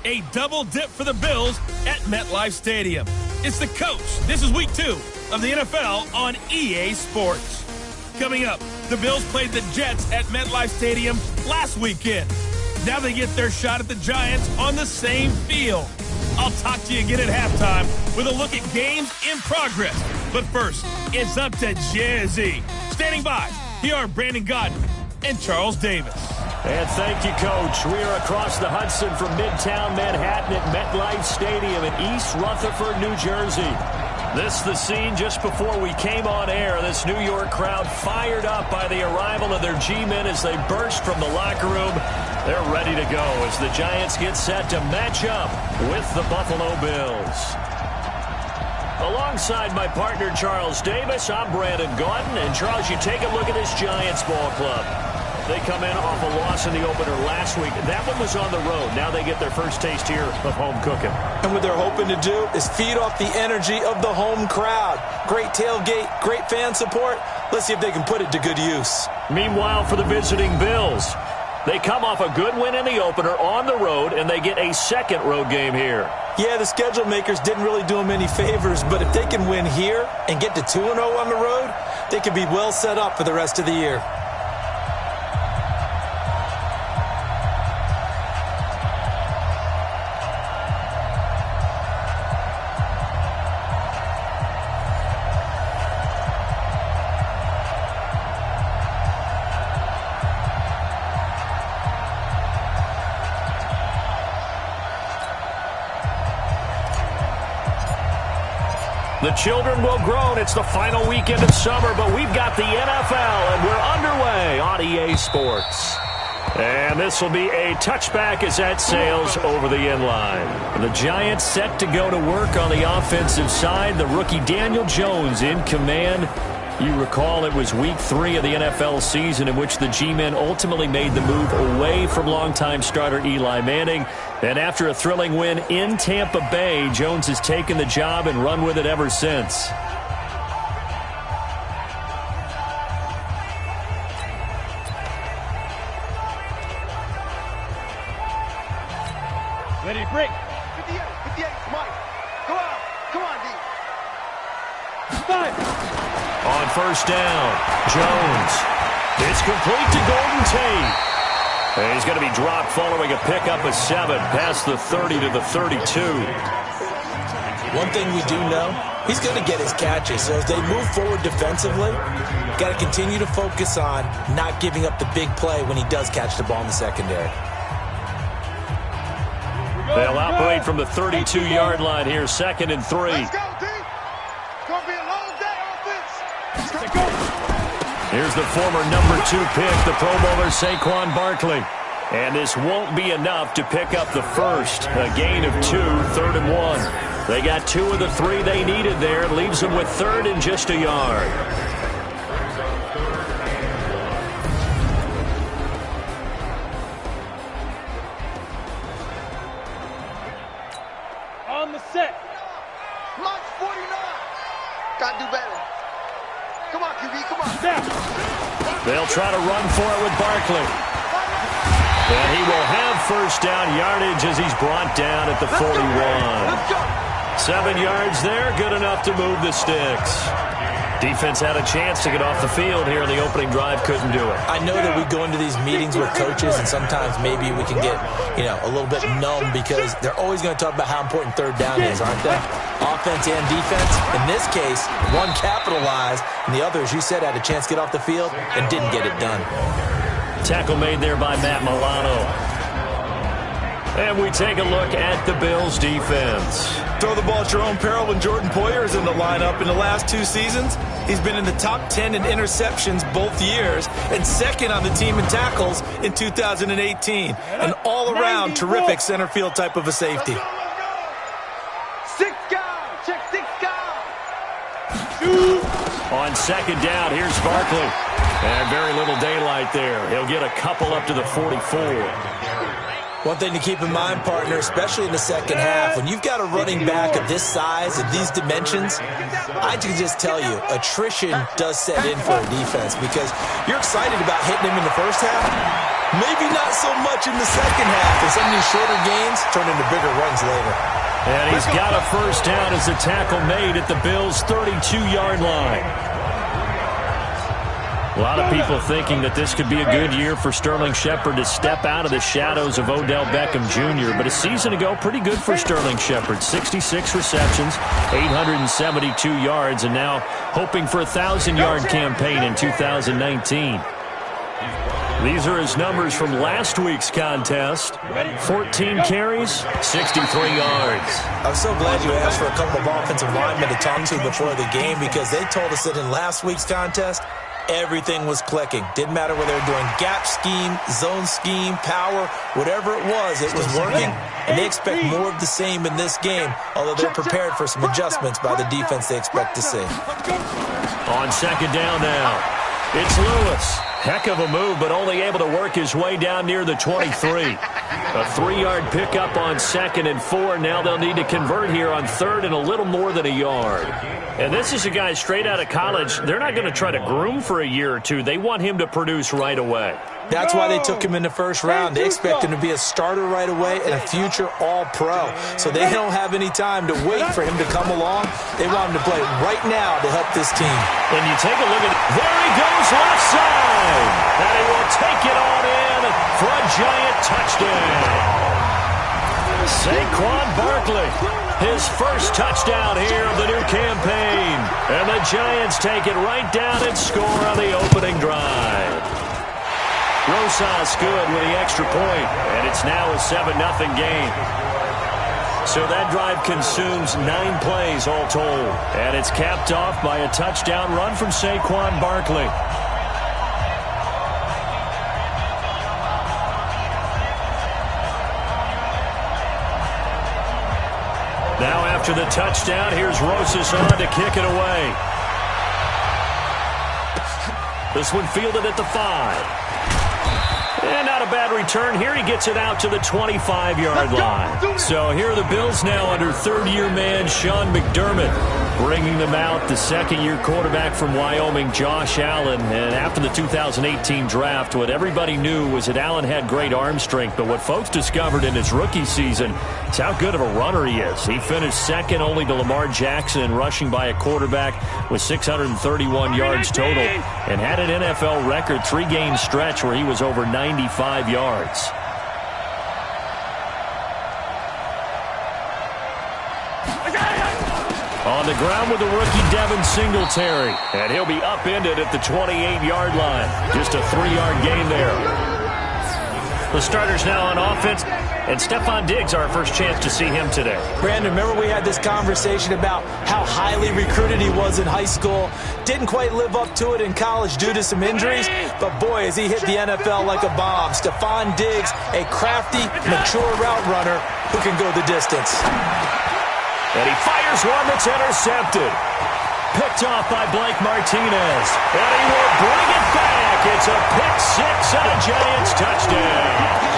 A double dip for the Bills at MetLife Stadium. It's the coach. This is week 2 of the NFL on EA Sports. Coming up, the Bills played the Jets at MetLife Stadium last weekend. Now they get their shot at the Giants on the same field. I'll talk to you again at halftime with a look at games in progress. But first, it's up to Jazzy. Standing by, here are Brandon Godden and Charles Davis. And thank you, Coach. We are across the Hudson from Midtown Manhattan at MetLife Stadium in East Rutherford, New Jersey. This is the scene just before we came on air. This New York crowd fired up by the arrival of their G-men as they burst from the locker room. They're ready to go as the Giants get set to match up with the Buffalo Bills. Alongside my partner, Charles Davis, I'm Brandon Gaudin. And, Charles, you take a look at this Giants ball club. They come in off a loss in the opener last week. That one was on the road. Now they get their first taste here of home cooking. And what they're hoping to do is feed off the energy of the home crowd. Great tailgate, great fan support. Let's see if they can put it to good use. Meanwhile, for the visiting Bills, they come off a good win in the opener on the road, and they get a second road game here. Yeah, the schedule makers didn't really do them any favors, but if they can win here and get to 2-0 on the road, they could be well set up for the rest of the year. The children will groan. It's the final weekend of summer, but we've got the NFL, and we're underway on EA Sports. And this will be a touchback as that sails over the inline. The Giants set to go to work on the offensive side. The rookie Daniel Jones in command. You recall it was week 3 of the NFL season in which the G-men ultimately made the move away from longtime starter Eli Manning. And after a thrilling win in Tampa Bay, Jones has taken the job and run with it ever since. Ready to break. 58, Mike. Go out. Come on, D. Five. On first down, Jones. It's complete to Golden Tate. And he's going to be dropped following a pickup of 7 past the 30 to the 32. One thing we do know, he's going to get his catches. So as they move forward defensively, got to continue to focus on not giving up the big play when he does catch the ball in the secondary. They'll operate from the 32-yard line here, 2nd and 3. Let's go, D. It's going to be a long day offense. Let's go. Here's the former number 2 pick, the Pro Bowler Saquon Barkley. And this won't be enough to pick up the first. A gain of 2, 3rd and 1. They got 2 of the 3 they needed there. Leaves them with 3rd and just a yard. On the set. March 49. Got to do better. Come on, QB, come on. They'll try to run for it with Barkley. And he will have first down yardage as he's brought down at the 41. 7 yards there, good enough to move the sticks. Defense had a chance to get off the field here in the opening drive, couldn't do it. I know that we go into these meetings with coaches, and sometimes maybe we can get, a little bit numb because they're always going to talk about how important 3rd down is, aren't they? Offense and defense. In this case, one capitalized, and the other, as you said, had a chance to get off the field and didn't get it done. Tackle made there by Matt Milano. And we take a look at the Bills' defense. Throw the ball at your own peril when Jordan Poyer is in the lineup. In the last 2 seasons, he's been in the top 10 in interceptions both years and 2nd on the team in tackles in 2018. An all-around terrific center field type of a safety. 6 guys. Check 6 guys. On 2nd down, here's Barkley. And very little daylight there. He'll get a couple up to the 44. One thing to keep in mind, partner, especially in the second half, when you've got a running back of this size, of these dimensions, I can just tell you, attrition does set in for a defense because you're excited about hitting him in the first half, Maybe not so much in the second half, and some of these shorter gains turn into bigger runs later. And he's got a first down as the tackle made at the Bills' 32-yard line. A lot of people thinking that this could be a good year for Sterling Shepard to step out of the shadows of Odell Beckham Jr. But a season ago, pretty good for Sterling Shepard. 66 receptions, 872 yards, and now hoping for a 1,000-yard campaign in 2019. These are his numbers from last week's contest. 14 carries, 63 yards. I'm so glad you asked for a couple of offensive linemen to talk to before the game, because they told us that in last week's contest, everything was clicking. Didn't matter whether they were doing gap scheme, zone scheme, power, whatever it was working. And they expect more of the same in this game, although they're prepared for some adjustments by the defense they expect to see. On second down now, it's Lewis. Heck of a move, but only able to work his way down near the 23. A 3-yard pickup on 2nd and 4. Now they'll need to convert here on 3rd and a little more than a yard. And this is a guy straight out of college. They're not going to try to groom for a year or two. They want him to produce right away. That's why they took him in the first round. They expect him to be a starter right away and a future all-pro. So they don't have any time to wait for him to come along. They want him to play right now to help this team. And you take a look at it. There he goes left side. And he will take it on in for a Giant touchdown. Saquon Barkley, his first touchdown here of the new campaign. And the Giants take it right down and score on the opening drive. Rosas good with the extra point, and it's now a 7-0 game. So that drive consumes 9 plays all told, and it's capped off by a touchdown run from Saquon Barkley. Now after the touchdown, here's Rosas on to kick it away. This one fielded at the 5. And not a bad return. Here he gets it out to the 25-yard line. So here are the Bills now under third-year man Sean McDermott, bringing them out the second-year quarterback from Wyoming, Josh Allen. And after the 2018 draft, what everybody knew was that Allen had great arm strength. But what folks discovered in his rookie season is how good of a runner he is. He finished second only to Lamar Jackson in rushing by a quarterback with 631 yards total, and had an NFL record 3-game stretch where he was over 95 yards. On the ground with the rookie Devin Singletary, and he'll be upended at the 28-yard line. Just a 3-yard gain there. The starters now on offense, and Stephon Diggs, our first chance to see him today. Brandon, remember we had this conversation about how highly recruited he was in high school. Didn't quite live up to it in college due to some injuries, but boy, has he hit the NFL like a bomb. Stephon Diggs, a crafty, mature route runner who can go the distance. And he fires one that's intercepted. Picked off by Blake Martinez. And he will bring it back. It's a pick six and a Giants touchdown.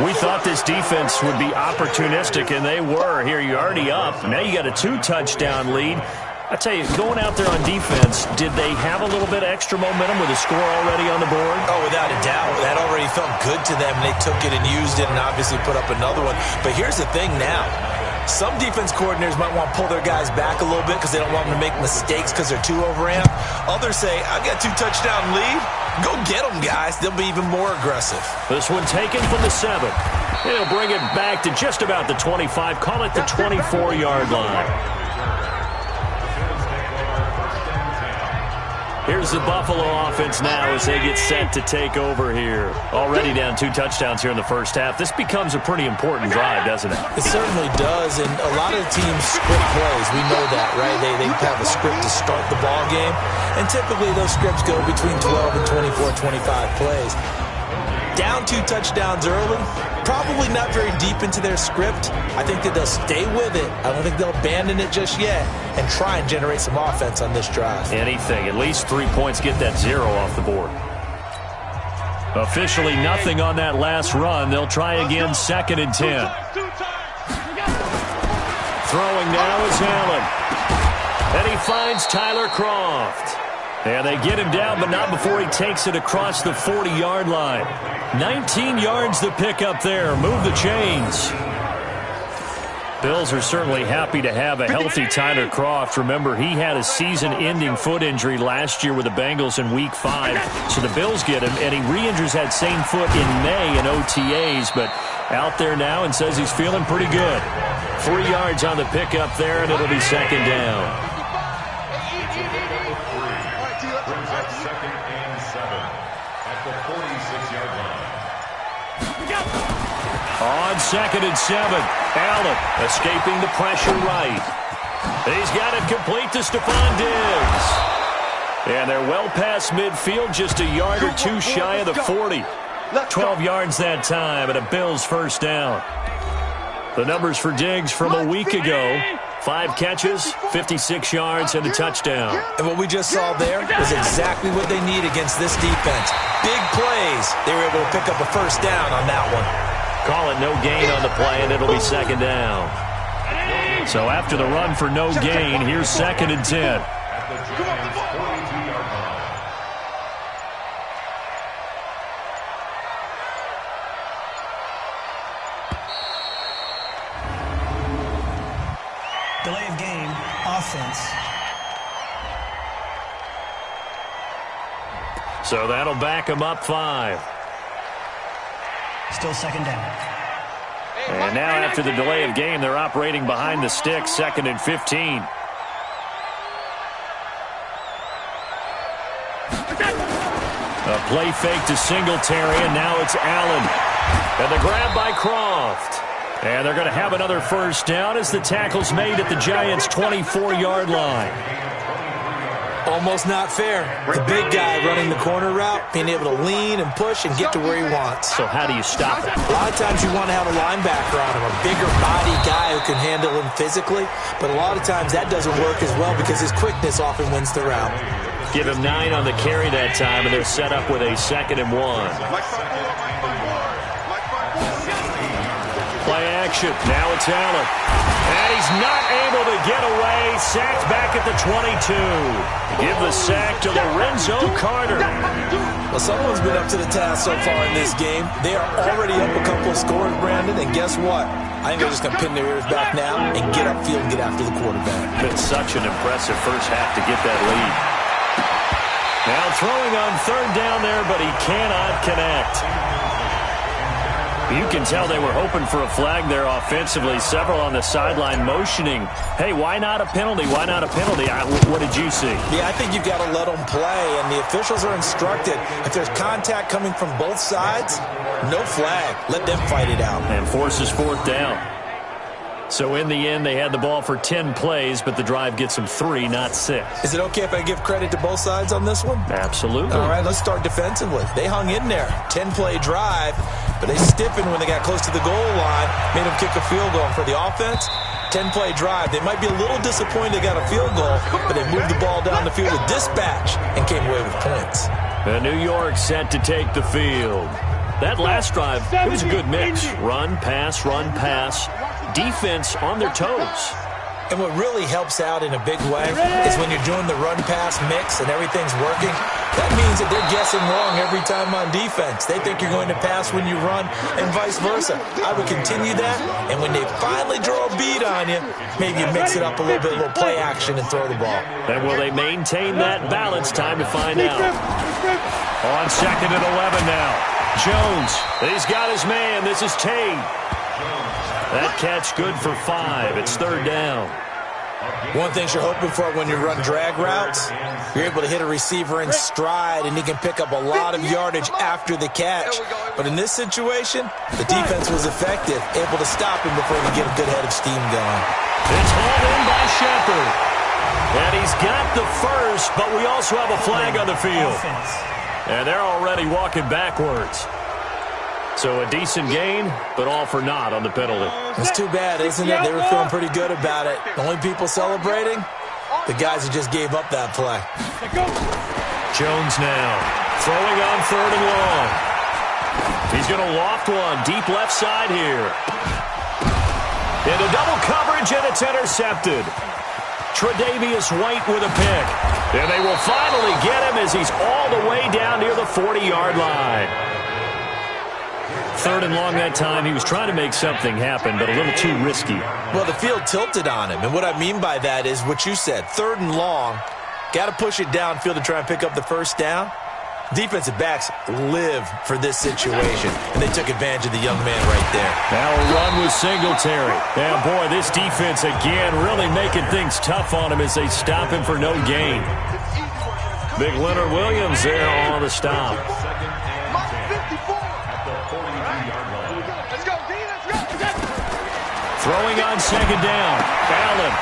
We thought this defense would be opportunistic, and they were. Here, you're already up. Now you got a 2-touchdown lead. I tell you, going out there on defense, did they have a little bit of extra momentum with a score already on the board? Oh, without a doubt. That already felt good to them. They took it and used it and obviously put up another one. But here's the thing now. Some defense coordinators might want to pull their guys back a little bit because they don't want them to make mistakes because they're too overamped. Others say, I've got a 2-touchdown lead. Go get them, guys. They'll be even more aggressive. This one taken from the 7. He'll bring it back to just about the 25. Call it the 24-yard line. Here's the Buffalo offense now as they get set to take over here. Already down 2 touchdowns here in the first half. This becomes a pretty important drive, doesn't it? It certainly does, and a lot of the teams script plays. We know that, right? They have a script to start the ball game, and typically those scripts go between 12 and 24, 25 plays. Down 2 touchdowns early, probably not very deep into their script. I think that they'll stay with it. I don't think they'll abandon it just yet and try and generate some offense on this drive. Anything. At least 3 points, get that 0 off the board. Officially nothing on that last run. They'll try again, 2nd and 10. Throwing now is Allen. And he finds Tyler Kroft. And they get him down, but not before he takes it across the 40-yard line. 19 yards to pick up there. Move the chains. Bills are certainly happy to have a healthy Tyler Kroft. Remember, he had a season-ending foot injury last year with the Bengals in Week 5. So the Bills get him, and he re-injures that same foot in May in OTAs, but out there now and says he's feeling pretty good. 3 yards on the pickup there, and it'll be 2nd down. On 2nd and 7, Allen escaping the pressure right. He's got it complete to Stephon Diggs. And they're well past midfield, just a yard or 2 shy of the 40. 12 yards that time, and a Bills first down. The numbers for Diggs from a week ago: 5 catches, 56 yards, and a touchdown. And what we just saw there was exactly what they need against this defense. Big plays. They were able to pick up a first down on that one. Call it no gain on the play, and it'll be 2nd down. So after the run for no gain, here's 2nd and 10. Delay of game, offense. So that'll back him up 5. Still 2nd down. And now after the delay of game, they're operating behind the sticks, 2nd and 15. A play fake to Singletary, and now it's Allen. And the grab by Kroft. And they're going to have another first down as the tackle's made at the Giants' 24-yard line. Almost not fair. The big guy running the corner route, being able to lean and push and get to where he wants. So how do you stop it? A lot of times you want to have a linebacker on him, a bigger body guy who can handle him physically. But a lot of times that doesn't work as well because his quickness often wins the route. Give him 9 on the carry that time, and they're set up with a 2nd and 1. Play action. Now it's Allen. And he's not able to get away. Sacked back at the 22. Give the sack to Lorenzo Carter. Well, someone's been up to the task so far in this game. They are already up a couple of scores, Brandon, and guess what? I think they're just going to pin their ears back now and get upfield and get after the quarterback. Been such an impressive first half to get that lead. Now throwing on 3rd down there, but he cannot connect. You can tell they were hoping for a flag there offensively. Several on the sideline motioning, hey, why not a penalty? Why not a penalty? What did you see? Yeah, I think you've got to let them play, and the officials are instructed. If there's contact coming from both sides, no flag. Let them fight it out. And forces 4th down. So in the end, they had the ball for 10 plays, but the drive gets them 3, not 6. Is it okay if I give credit to both sides on this one? Absolutely. All right, let's start defensively. They hung in there. 10-play drive, but they stiffened when they got close to the goal line, made them kick a field goal. And for the offense, 10-play drive. They might be a little disappointed they got a field goal, but they moved the ball down the field with dispatch and came away with points. And New York set to take the field. That last drive, it was a good mix. Run, pass, defense on their toes. And what really helps out in a big way is when you're doing the run-pass mix and everything's working, that means that they're guessing wrong every time on defense. They think you're going to pass when you run and vice versa. I would continue that, and when they finally draw a bead on you, maybe you mix it up a little bit, a little play action, and throw the ball. And will they maintain that balance? Time to find out. On 2nd and 11 now. Jones, he's got his man. This is Tate. That catch good for 5. It's 3rd down. One thing you're hoping for when you run drag routes, you're able to hit a receiver in stride, and he can pick up a lot of yardage after the catch. But in this situation, the defense was effective, able to stop him before he could get a good head of steam going. It's hauled in by Shepard. And he's got the first, but we also have a flag on the field. And they're already walking backwards. So a decent gain, but all for naught on the penalty. It's too bad, isn't it? They were feeling pretty good about it. The only people celebrating, the guys who just gave up that play. Jones now, throwing on 3rd and long. He's going to loft one, deep left side here. Into double coverage, and it's intercepted. Tre'Davious White with a pick. And they will finally get him as he's all the way down near the 40-yard line. 3rd and long that time. He was trying to make something happen, but a little too risky. Well, the field tilted on him, and what I mean by that is what you said. 3rd and long, got to push it downfield to try and pick up the first down. Defensive backs live for this situation, and they took advantage of the young man right there. Now a run with Singletary. And boy, this defense again really making things tough on him as they stop him for no gain. Big Leonard Williams there on the stop. Throwing on 2nd down. Allen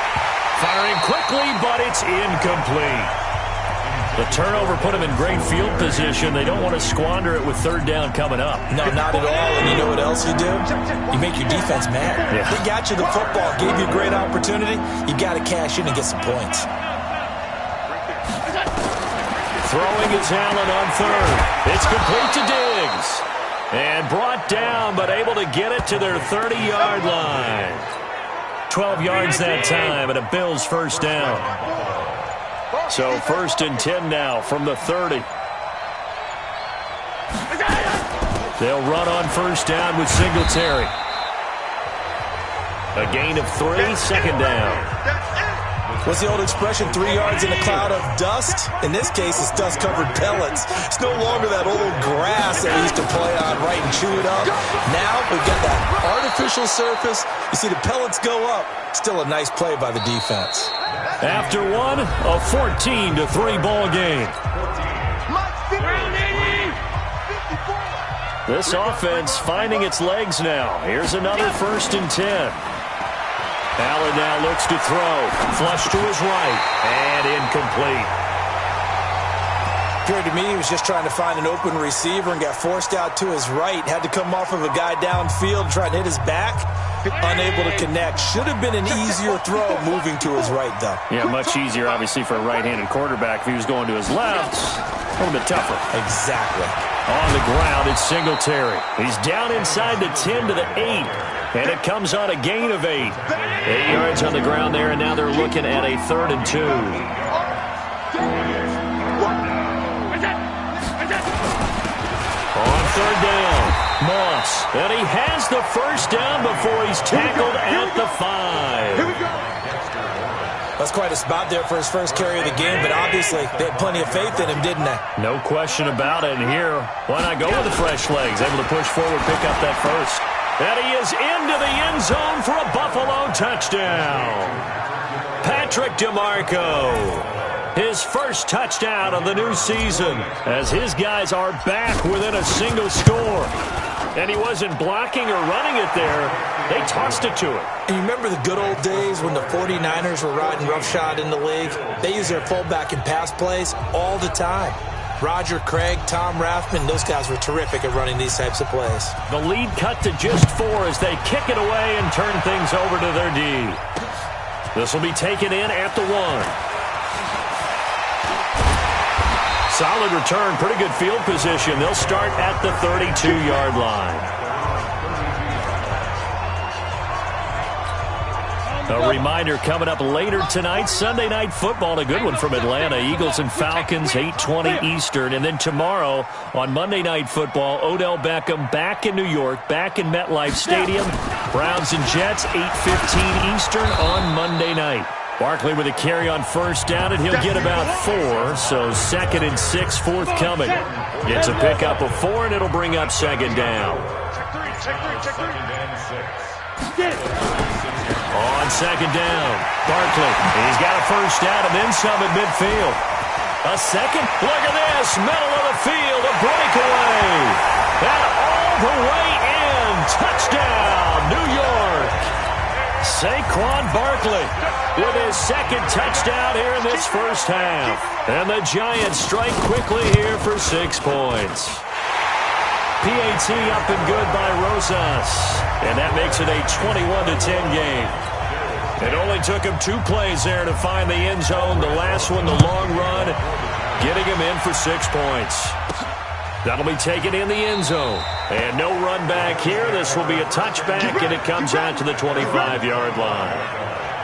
firing quickly, but it's incomplete. The turnover put him in great field position. They don't want to squander it with 3rd down coming up. No, not at all. And you know what else you do? You make your defense mad. Yeah. They got you the football, gave you a great opportunity. You got to cash in and get some points. Throwing is Allen on 3rd. It's complete to Diggs. And brought down, but able to get it to their 30-yard line. 12 yards that time, and a Bills first down. So 1st and 10 now from the 30. They'll run on 1st down with Singletary. A gain of 3, 2nd down. What's the old expression, 3 yards in a cloud of dust? In this case, it's dust-covered pellets. It's no longer that old grass that we used to play on, right, and chew it up. Now we've got that artificial surface. You see the pellets go up. Still a nice play by the defense. After one, a 14-3 ball game. This offense finding its legs now. Here's another 1st and 10. Allen now looks to throw. Flush to his right. And incomplete. Appeared to me he was just trying to find an open receiver and got forced out to his right. Had to come off of a guy downfield trying to hit his back. Unable to connect. Should have been an easier throw moving to his right, though. Yeah, much easier, obviously, for a right-handed quarterback. If he was going to his left, a little bit tougher. Exactly. On the ground, it's Singletary. He's down inside the 10 to the 8. And it comes on a gain of 8. 8 yards on the ground there, and now they're looking at a 3rd and 2. On 3rd down, Moss. And he has the first down before he's tackled at the 5. That's quite a spot there for his first carry of the game, but obviously they had plenty of faith in him, didn't they? No question about it. And here, why not go with the fresh legs? Able to push forward, pick up that first. And he is into the end zone for a Buffalo touchdown. Patrick DeMarco, his first touchdown of the new season, as his guys are back within a single score. And he wasn't blocking or running it there. They tossed it to him. And you remember the good old days when the 49ers were riding roughshod in the league? They used their fullback in pass plays all the time. Roger Craig, Tom Rathman, those guys were terrific at running these types of plays. The lead cut to just 4 as they kick it away and turn things over to their D. This will be taken in at the 1. Solid return, pretty good field position. They'll start at the 32-yard line. A reminder coming up later tonight, Sunday Night Football, a good one from Atlanta. Eagles and Falcons, 8:20 Eastern. And then tomorrow on Monday Night Football, Odell Beckham back in New York, back in MetLife Stadium. Browns and Jets, 8:15 Eastern on Monday night. Barkley with a carry on first down, and he'll get about 4, so 2nd and 6 forthcoming. It's a pickup of 4, and it'll bring up 2nd down. On 2nd down, Barkley. He's got a first down and then some at midfield. A second. Look at this. Middle of the field. A breakaway. And all the way in. Touchdown, New York. Saquon Barkley with his 2nd touchdown here in this first half. And the Giants strike quickly here for 6 points. PAT up and good by Rosas. And that makes it a 21-10 game. It only took him 2 plays there to find the end zone. The last one, the long run, getting him in for 6 points. That'll be taken in the end zone. And no run back here. This will be a touchback, and it comes out to the 25-yard line.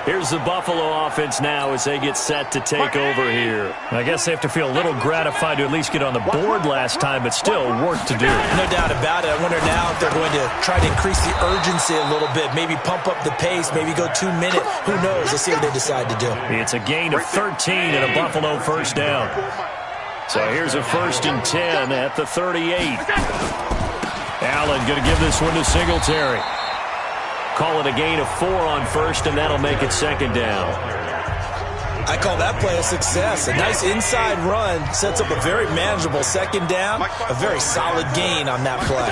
Here's the Buffalo offense now as they get set to take over here. I guess they have to feel a little gratified to at least get on the board last time, but still work to do. No doubt about it. I wonder now if they're going to try to increase the urgency a little bit, maybe pump up the pace, maybe go 2 minutes. Who knows? Let's see what they decide to do. It's a gain of 13 and a Buffalo first down. So here's a 1st and 10 at the 38. Allen going to give this one to Singletary. Call it a gain of 4 on first, and that'll make it 2nd down. I call that play a success. A nice inside run sets up a very manageable 2nd down. A very solid gain on that play.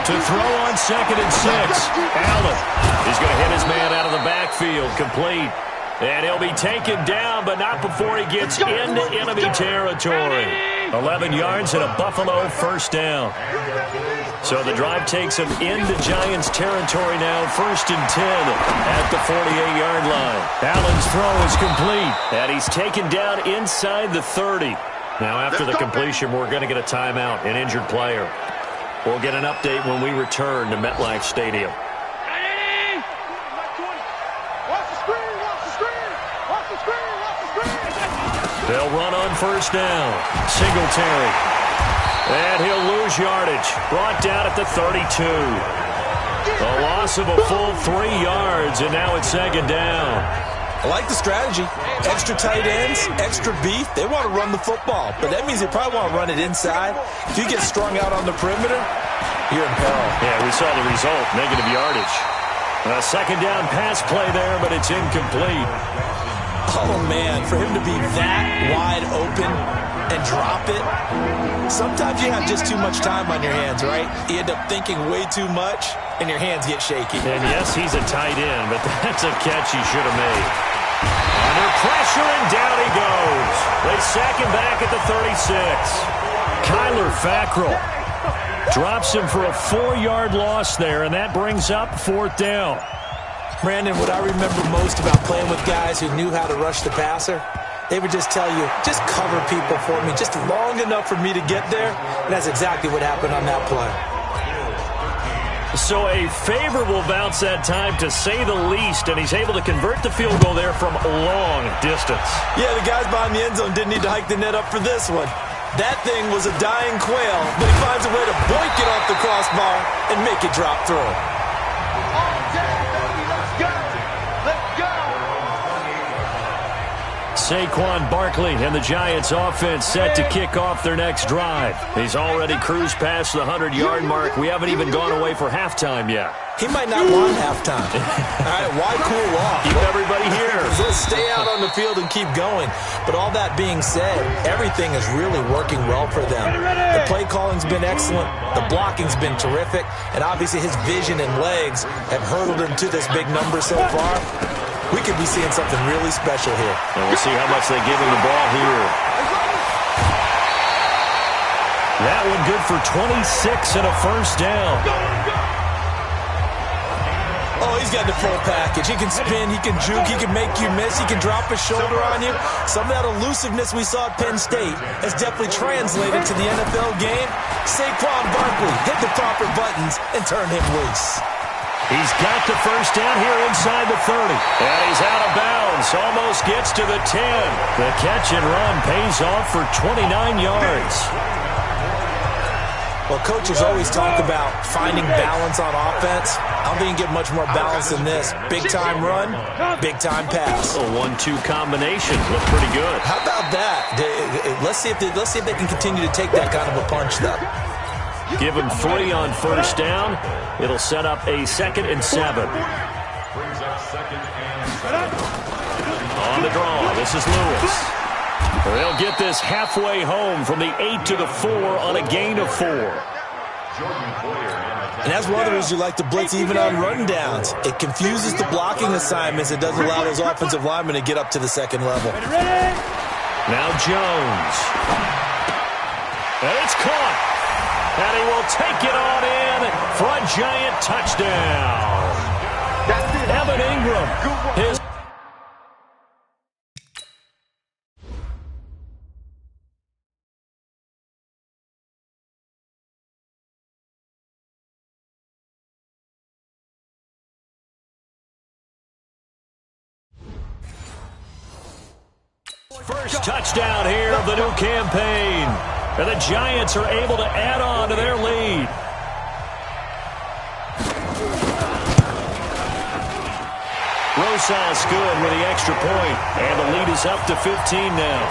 To throw on 2nd and 6. Allen is going to hit his man out of the backfield. Complete. And he'll be taken down, but not before he gets into enemy territory. 11 yards and a Buffalo first down. So the drive takes him into Giants territory now. 1st and 10 at the 48-yard line. Allen's throw is complete, and he's taken down inside the 30. Now after the completion, we're going to get a timeout, an injured player. We'll get an update when we return to MetLife Stadium. They'll run on first down. Singletary. And he'll lose yardage. Brought down at the 32. A loss of a full 3 yards, and now it's 2nd down. I like the strategy. Extra tight ends, extra beef. They want to run the football, but that means they probably want to run it inside. If you get strung out on the perimeter, you're in peril. Yeah, we saw the result, negative yardage. A 2nd down pass play there, but it's incomplete. Oh, man, for him to be that wide open and drop it, sometimes you have just too much time on your hands, right? You end up thinking way too much, and your hands get shaky. And, yes, he's a tight end, but that's a catch he should have made. Under pressure, and down he goes. They sack him back at the 36. Kyler Fackrell drops him for a 4-yard loss there, and that brings up 4th down. Brandon, what I remember most about playing with guys who knew how to rush the passer, they would just tell you, just cover people for me, just long enough for me to get there. And that's exactly what happened on that play. So a favorable bounce that time, to say the least, and he's able to convert the field goal there from a long distance. Yeah, the guys behind the end zone didn't need to hike the net up for this one. That thing was a dying quail, but he finds a way to boink it off the crossbar and make it drop through. Saquon Barkley and the Giants offense set to kick off their next drive. He's already cruised past the 100-yard mark. We haven't even gone away for halftime yet. He might not want halftime. All right, why cool off? Keep everybody here. Let's stay out on the field and keep going. But all that being said, everything is really working well for them. The play calling's been excellent. The blocking's been terrific. And obviously his vision and legs have hurdled him to this big number so far. We could be seeing something really special here. And we'll see how much they give him the ball here. That one good for 26 and a first down. Oh, he's got the full package. He can spin, he can juke, he can make you miss, he can drop his shoulder on you. Some of that elusiveness we saw at Penn State has definitely translated to the NFL game. Saquon Barkley hit the proper buttons and turned him loose. He's got the first down here inside the 30. And he's out of bounds. Almost gets to the 10. The catch and run pays off for 29 yards. Well, coaches always talk about finding balance on offense. I don't think you can get much more balance than this. Big-time run, big-time pass. A 1-2 combination. Looked pretty good. How about that? Let's see if they can continue to take that kind of a punch, though. Give him 3 on first down. It'll set up a 2nd and 7. On the draw, this is Lewis. They'll get this halfway home from the 8 to the 4 on a gain of 4. And that's one of the reasons you like to blitz even on run downs. It confuses the blocking assignments. It doesn't allow those offensive linemen to get up to the second level. Now Jones. And it's caught. And he will take it on in for a Giant touchdown. Evan Ingram. His first touchdown here of the new campaign. And the Giants are able to add on to their lead. Rosas good with the extra point. And the lead is up to 15 now.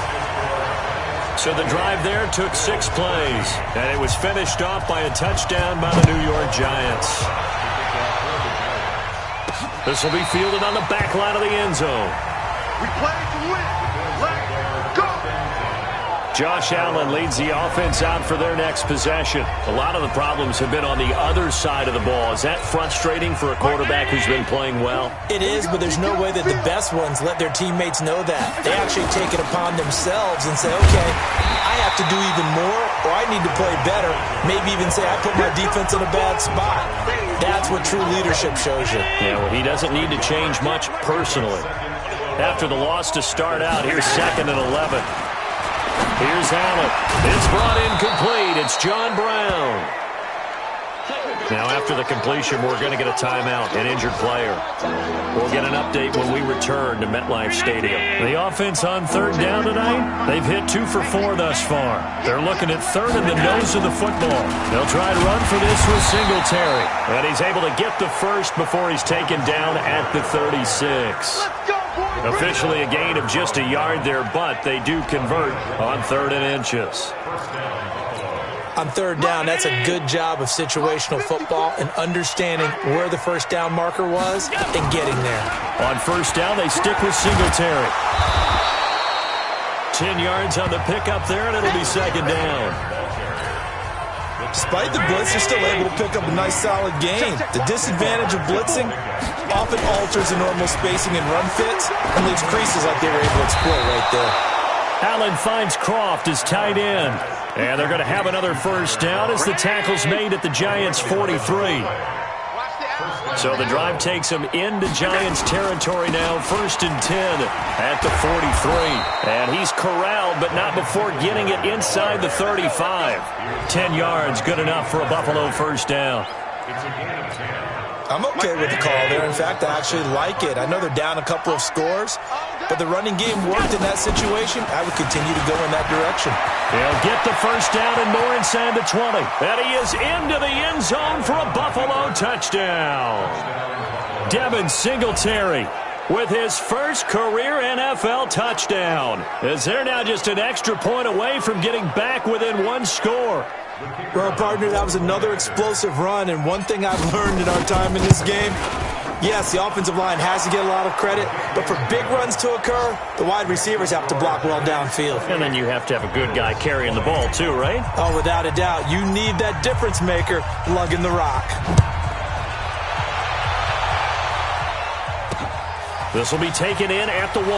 So the drive there took 6 plays. And it was finished off by a touchdown by the New York Giants. This will be fielded on the back line of the end zone. We play to win. Let's go. Josh Allen leads the offense out for their next possession. A lot of the problems have been on the other side of the ball. Is that frustrating for a quarterback who's been playing well? It is, but there's no way that the best ones let their teammates know that. They actually take it upon themselves and say, okay, I have to do even more, or I need to play better. Maybe even say I put my defense in a bad spot. That's what true leadership shows you. Yeah, well, he doesn't need to change much personally. After the loss to start out, here's 2nd and 11. Here's Allen. It's brought in complete. It's John Brown. Now, after the completion, we're going to get a timeout, an injured player. We'll get an update when we return to MetLife Stadium. The offense on 3rd down tonight, they've hit 2 for 4 thus far. They're looking at 3rd in the nose of the football. They'll try to run for this with Singletary. And he's able to get the first before he's taken down at the 36. Officially a gain of just a yard there, but they do convert on 3rd and inches. On 3rd down, that's a good job of situational football and understanding where the first down marker was and getting there. On 1st down, they stick with Singletary. 10 yards on the pickup there, and it'll be 2nd down. Despite the blitz, they're still able to pick up a nice, solid gain. The disadvantage of blitzing often alters the normal spacing and run fits and leaves creases like they were able to exploit right there. Allen finds Croft as tight end. And they're going to have another first down as the tackle's made at the Giants' 43. So the drive takes them into Giants territory now, 1st and 10 at the 43. And he's corralled, but not before getting it inside the 35. 10 yards, good enough for a Buffalo first down. I'm okay with the call there. In fact, I actually like it. I know they're down a couple of scores, but the running game worked in that situation. I would continue to go in that direction. They'll get the first down and more inside the 20. And he is into the end zone for a Buffalo touchdown. Devin Singletary with his first career NFL touchdown, as they're now just an extra point away from getting back within 1 score. Well, partner, that was another explosive run, and one thing I've learned in our time in this game, yes, the offensive line has to get a lot of credit, but for big runs to occur, the wide receivers have to block well downfield. And then you have to have a good guy carrying the ball too, right? Oh, without a doubt. You need that difference maker lugging the rock. This will be taken in at the 1.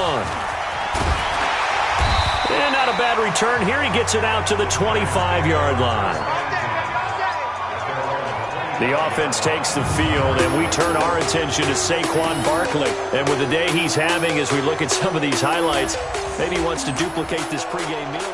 And not a bad return here. He gets it out to the 25-yard line. The offense takes the field, and we turn our attention to Saquon Barkley. And with the day he's having, as we look at some of these highlights, maybe he wants to duplicate this pregame meal.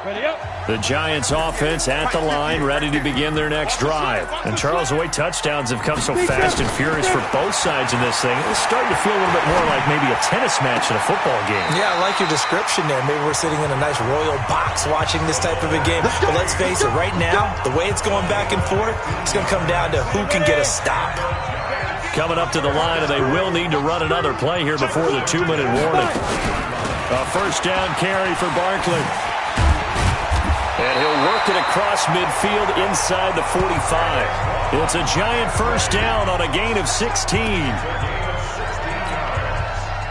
The Giants offense at the line, ready to begin their next drive. And Charles, the way touchdowns have come so fast and furious for both sides in this thing, it's starting to feel a little bit more like maybe a tennis match in a football game. Yeah, I like your description there. Maybe we're sitting in a nice royal box watching this type of a game. But let's face it, right now, the way it's going back and forth, it's going to come down to who can get a stop. Coming up to the line, and they will need to run another play here before the 2-minute warning. A first down carry for Barkley. And he'll work it across midfield inside the 45. It's a Giant first down on a gain of 16.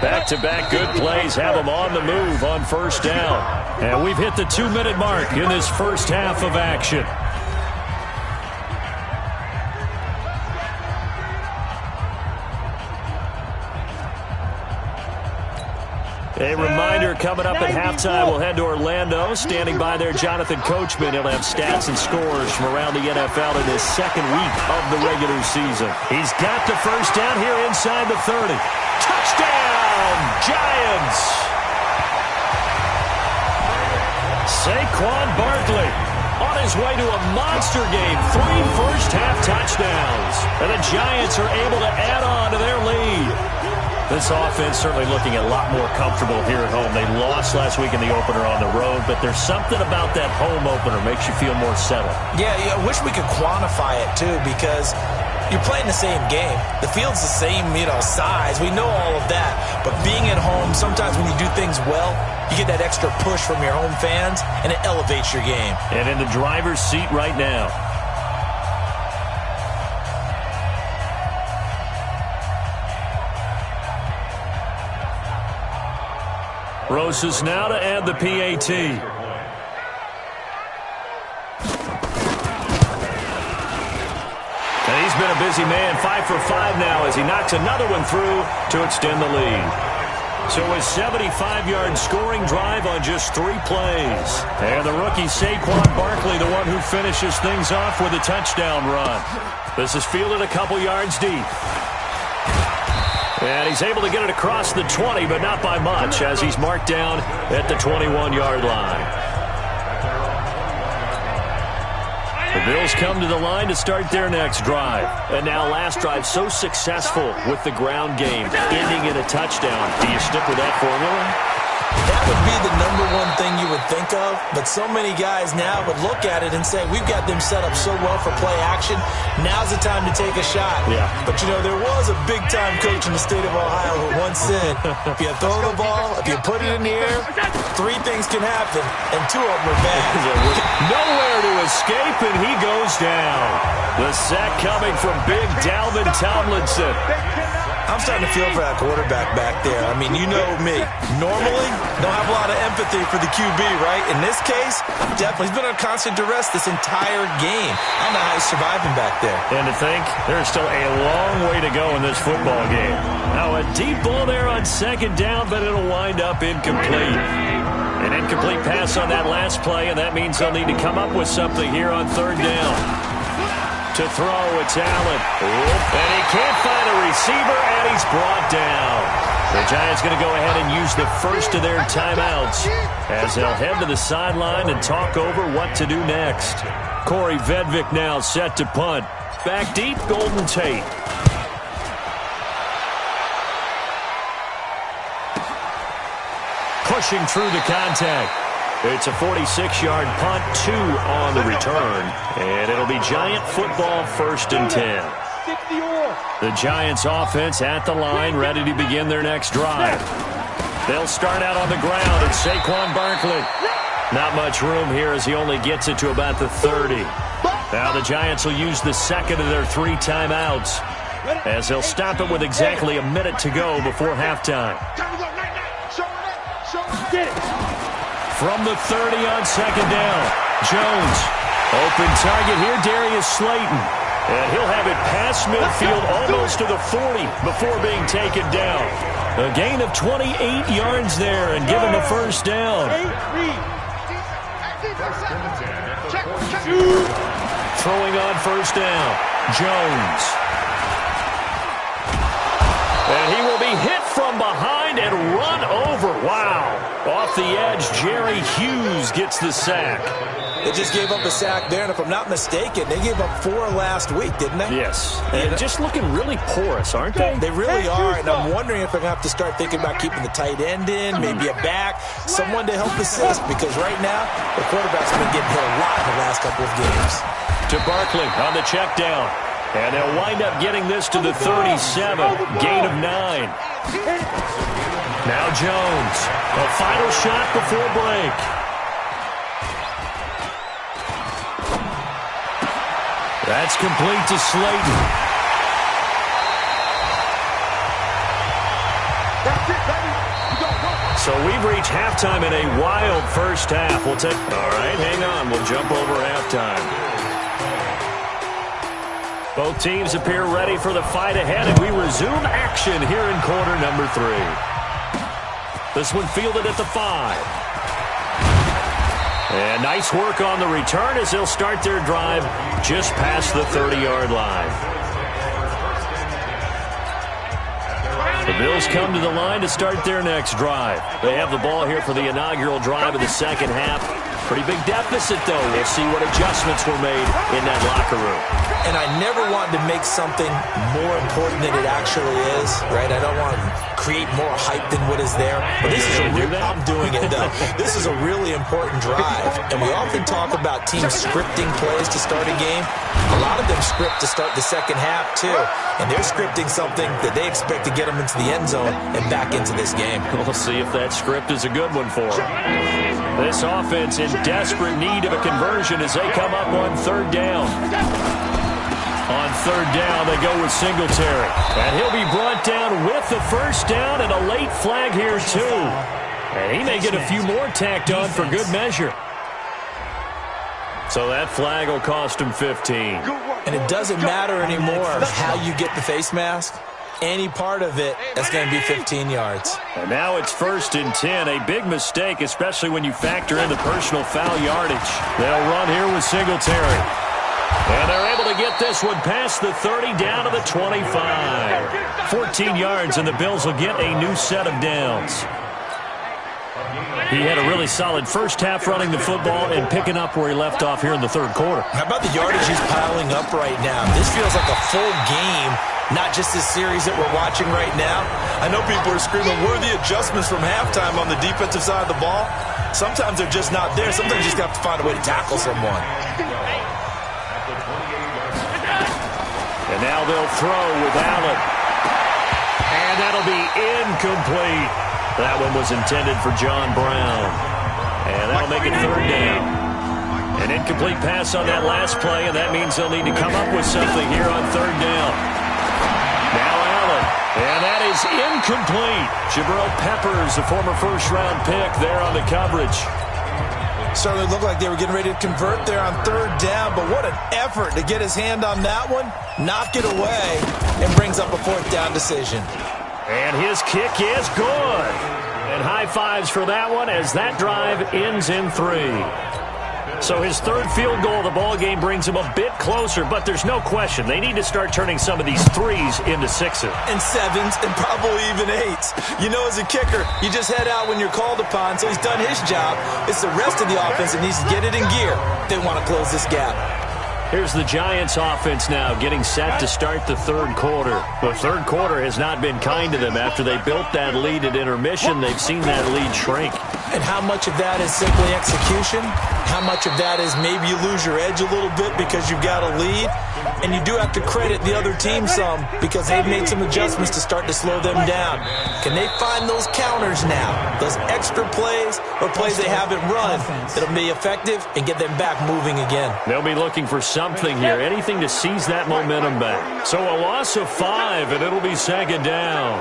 Back-to-back good plays have them on the move on first down. And we've hit the 2-minute mark in this first half of action. A reminder, coming up at halftime, we'll head to Orlando. Standing by there, Jonathan Coachman. He'll have stats and scores from around the NFL in his second week of the regular season. He's got the first down here inside the 30. Touchdown, Giants! Saquon Barkley on his way to a monster game. 3 first-half touchdowns. And the Giants are able to add on to their lead. This offense certainly looking a lot more comfortable here at home. They lost last week in the opener on the road, but there's something about that home opener makes you feel more settled. Yeah, I wish we could quantify it, too, because you're playing the same game. The field's the same, size. We know all of that. But being at home, sometimes when you do things well, you get that extra push from your home fans, and it elevates your game. And in the driver's seat right now. Rosas now to add the PAT. And he's been a busy man, 5 for 5 now as he knocks another one through to extend the lead. So a 75-yard scoring drive on just 3 plays. And the rookie Saquon Barkley, the one who finishes things off with a touchdown run. This is fielded a couple yards deep. And he's able to get it across the 20, but not by much, as he's marked down at the 21-yard line. The Bills come to the line to start their next drive. And now last drive so successful with the ground game, ending in a touchdown. Do you stick with that formula? That would be the #1 thing you would think of, but so many guys now would look at it and say, we've got them set up so well for play action, now's the time to take a shot. Yeah. But, there was a big-time coach in the state of Ohio who once said, if you throw the ball, if you put it in the air, 3 things can happen, and 2 of them are bad. Nowhere to escape, and he goes down. The sack coming from big Dalvin Tomlinson. I'm starting to feel for that quarterback back there. I mean, you know me. Normally, don't have a lot of empathy for the QB, right? In this case, definitely. He's been under constant duress this entire game. I don't know how he's surviving back there. And to think, there's still a long way to go in this football game. Now, a deep ball there on second down, but it'll wind up incomplete. An incomplete pass on that last play, and that means they'll need to come up with something here on third down. To throw, it's Allen. And he can't find a receiver, and he's brought down. The Giants going to go ahead and use the first of their timeouts as they'll head to the sideline and talk over what to do next. Corey Vedvik now set to punt. Back deep, Golden Tate. Pushing through the contact. It's a 46-yard punt, 2 on the return, and it'll be Giant football 1st and 10. The Giants offense at the line, ready to begin their next drive. They'll start out on the ground, and Saquon Barkley. Not much room here as he only gets it to about the 30. Now the Giants will use the second of their 3 timeouts as they'll stop it with exactly a minute to go before halftime. From the 30 on second down, Jones. Open target here, Darius Slayton. And he'll have it past midfield almost to the 40 before being taken down. A gain of 28 yards there and give him a first down. Throwing on first down, Jones. And he will be hit from behind and run over. Wow. Off the edge, Jerry Hughes gets the sack. They just gave up a sack there, and if I'm not mistaken, they gave up 4 last week, didn't they? Yes. And just looking really porous, aren't they? They really are, and I'm wondering if I'm going to have to start thinking about keeping the tight end in, maybe a back, someone to help assist, because right now, the quarterback's been getting hit a lot in the last couple of games. To Barkley on the check down. And they'll wind up getting this to the 37. Gain of 9. Now Jones. A final shot before break. That's complete to Slayton. So we've reached halftime in a wild first half. All right, hang on. We'll jump over halftime. Both teams appear ready for the fight ahead, and we resume action here in quarter number 3. This one fielded at the 5. And nice work on the return as they'll start their drive just past the 30-yard line. The Bills come to the line to start their next drive. They have the ball here for the inaugural drive of the second half. Pretty big deficit, though. We'll see what adjustments were made in that locker room. And I never want to make something more important than it actually is, right? I don't want to create more hype than what is there. But this is I'm doing it, though. This is a really important drive. And we often talk about teams scripting plays to start a game. A lot of them script to start the second half, too. And they're scripting something that they expect to get them into the end zone and back into this game. We'll see if that script is a good one for them. This offense in desperate need of a conversion as they come up on third down. On third down, they go with Singletary. And he'll be brought down with the first down and a late flag here, too. And he may get a few more tacked on for good measure. So that flag will cost him 15. And it doesn't matter anymore how you get the face mask. Any part of it, that's going to be 15 yards. And now it's 1st and 10. A big mistake, especially when you factor in the personal foul yardage. They'll run here with Singletary. And they're able to get this one past the 30 down to the 25. 14 yards, and the Bills will get a new set of downs. He had a really solid first half running the football and picking up where he left off here in the third quarter. How about the yardage he's piling up right now? This feels like a full game, not just this series that we're watching right now. I know people are screaming, where are the adjustments from halftime on the defensive side of the ball? Sometimes they're just not there. Sometimes you just have to find a way to tackle someone. And now they'll throw with Allen. And that'll be incomplete. That one was intended for John Brown. And that'll make it third down. An incomplete pass on that last play, and that means they'll need to come up with something here on third down. Now Allen. And that is incomplete. Jabril Peppers, the former first-round pick, there on the coverage. Certainly looked like they were getting ready to convert there on third down, but what an effort to get his hand on that one, knock it away, and brings up a fourth down decision. And his kick is good. And high fives for that one as that drive ends in 3. So his third field goal of the ballgame brings him a bit closer, but there's no question they need to start turning some of these 3s into 6s. And 7s, and probably even 8s. You know, as a kicker, you just head out when you're called upon, so he's done his job. It's the rest of the offense that needs to get it in gear. They want to close this gap. Here's the Giants offense now getting set to start the third quarter. The third quarter has not been kind to them. After they built that lead at intermission, they've seen that lead shrink. And how much of that is simply execution? How much of that is maybe you lose your edge a little bit because you've got a lead? And you do have to credit the other team some because they've made some adjustments to start to slow them down. Can they find those counters now? Those extra plays or plays they haven't run that'll be effective and get them back moving again? They'll be looking for something here, anything to seize that momentum back. So a loss of 5, and it'll be second down.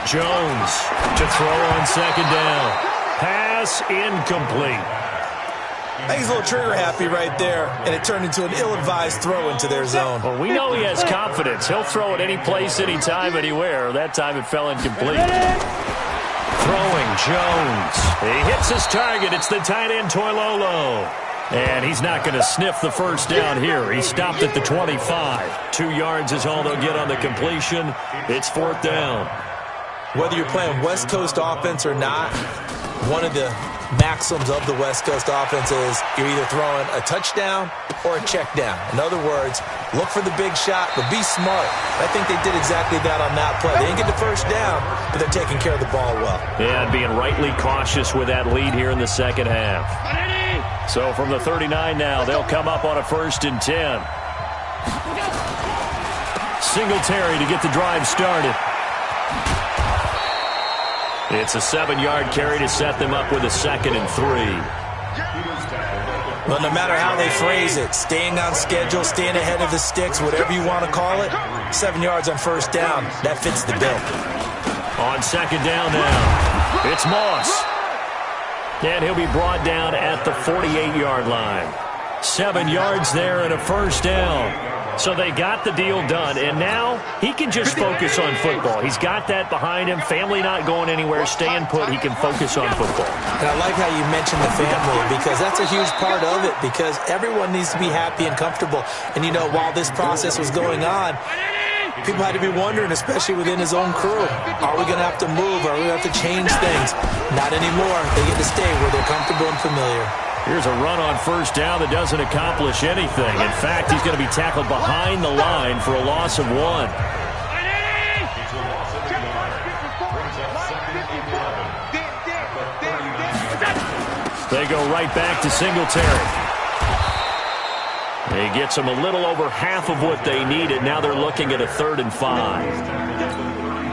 Jones to throw on second down. Pass incomplete. I think he's a little trigger happy right there, and it turned into an ill-advised throw into their zone. Well, we know he has confidence. He'll throw it any place, anytime, anywhere. That time it fell incomplete. Throwing Jones. He hits his target. It's the tight end, Toilolo. And he's not going to sniff the first down here. He stopped at the 25. 2 yards is all they'll get on the completion. It's fourth down. Whether you're playing West Coast offense or not, one of the maxims of the West Coast offense is you're either throwing a touchdown or a check down. In other words, look for the big shot, but be smart. I think they did exactly that on that play. They didn't get the first down, but they're taking care of the ball well. Yeah, and being rightly cautious with that lead here in the second half. So from the 39 now, they'll come up on a 1st and 10. Singletary to get the drive started. It's a 7-yard carry to set them up with a 2nd and 3. Well, no matter how they phrase it, staying on schedule, staying ahead of the sticks, whatever you want to call it, 7 yards on 1st down, that fits the bill. On 2nd down now, it's Moss. And he'll be brought down at the 48-yard line. 7 yards there and a 1st down. So they got the deal done, and now he can just focus on football. He's got that behind him. Family not going anywhere, staying put. He can focus on football. And I like how you mentioned the family, because that's a huge part of it, because everyone needs to be happy and comfortable. And, you know, while this process was going on, people had to be wondering, especially within his own crew, are we going to have to move? Are we going to have to change things? Not anymore. They get to stay where they're comfortable and familiar. Here's a run on 1st down that doesn't accomplish anything. In fact, he's going to be tackled behind the line for a loss of 1. They go right back to Singletary. He gets them a little over half of what they needed. Now they're looking at a 3rd and 5.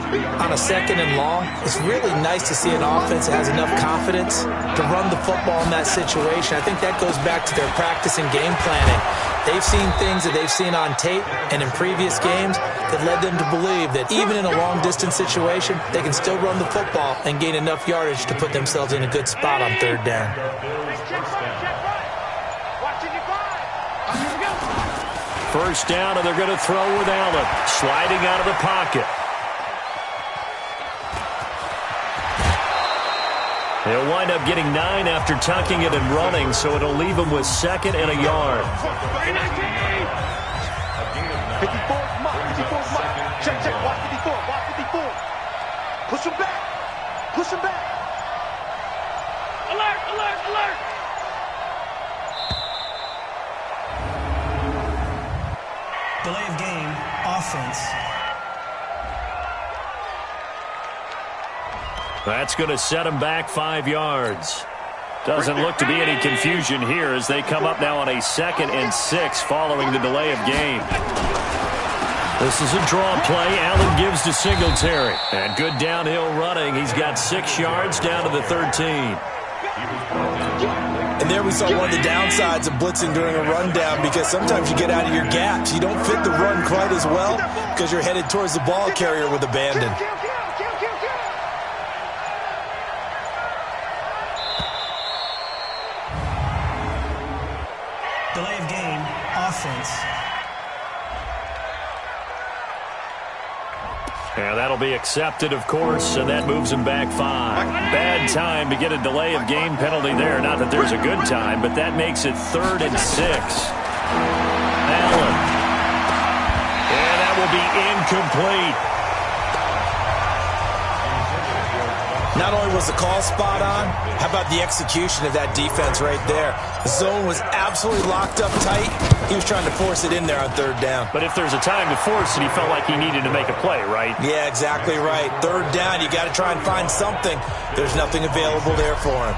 On a 2nd and long, it's really nice to see an offense that has enough confidence to run the football in that situation. I think that goes back to their practice and game planning. They've seen things that they've seen on tape and in previous games that led them to believe that even in a long-distance situation, they can still run the football and gain enough yardage to put themselves in a good spot on 3rd down. 1st down, and they're going to throw with Allen, sliding out of the pocket. They'll wind up getting 9 after tucking it and running, so it'll leave them with 2nd and a yard. 54, check, watch 54, watch 54. Push him back, push him back. Alert, alert, alert. Delay of game, offense. That's going to set them back 5 yards. Doesn't look to be any confusion here as they come up now on a 2nd and 6 following the delay of game. This is a draw play. Allen gives to Singletary. And good downhill running. He's got 6 yards down to the 13. And there we saw one of the downsides of blitzing during a rundown, because sometimes you get out of your gaps. You don't fit the run quite as well because you're headed towards the ball carrier with abandon. Delay of game, offense. Yeah, that'll be accepted, of course, and that moves him back 5. Bad time to get a delay of game penalty there. Not that there's a good time, but that makes it 3rd and 6. Allen. And that will be incomplete. Not only was the call spot on, how about the execution of that defense right there? The zone was absolutely locked up tight. He was trying to force it in there on 3rd down. But if there's a time to force it, he felt like he needed to make a play, right? Yeah, exactly right. 3rd down, you got to try and find something. There's nothing available there for him.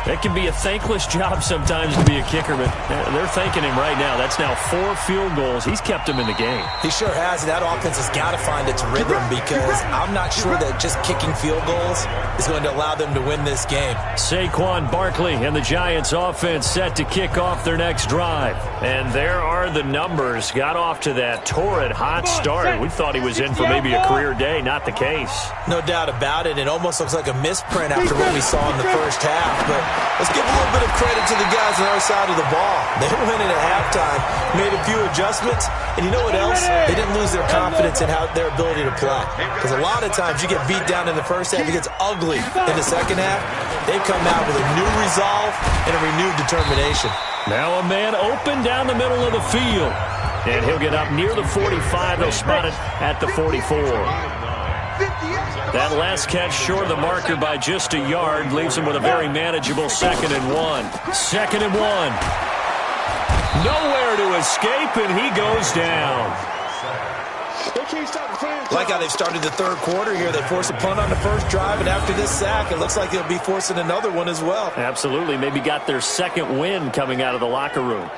It can be a thankless job sometimes to be a kicker, but they're thanking him right now. That's now 4 field goals. He's kept him in the game. He sure has. That offense has got to find its rhythm, because I'm not sure that just kicking field goals is going to allow them to win this game. Saquon Barkley and the Giants offense set to kick off their next drive. And there are the numbers. Got off to that torrid hot start. We thought he was in for maybe a career day. Not the case. No doubt about it. It almost looks like a misprint after what we saw in the first half, but let's give a little bit of credit to the guys on our side of the ball. They were winning at halftime, made a few adjustments, and you know what else? They didn't lose their confidence in their ability to play. Because a lot of times you get beat down in the first half, it gets ugly in the second half. They've come out with a new resolve and a renewed determination. Now a man open down the middle of the field. And he'll get up near the 45. They'll spot it at the 44. 58. That last catch short of the marker by just a yard leaves him with a very manageable 2nd and 1. 2nd and 1. Nowhere to escape, and he goes down. Like how they've started the third quarter here. They force a punt on the first drive, and after this sack, it looks like they'll be forcing another one as well. Absolutely. Maybe got their second win coming out of the locker room.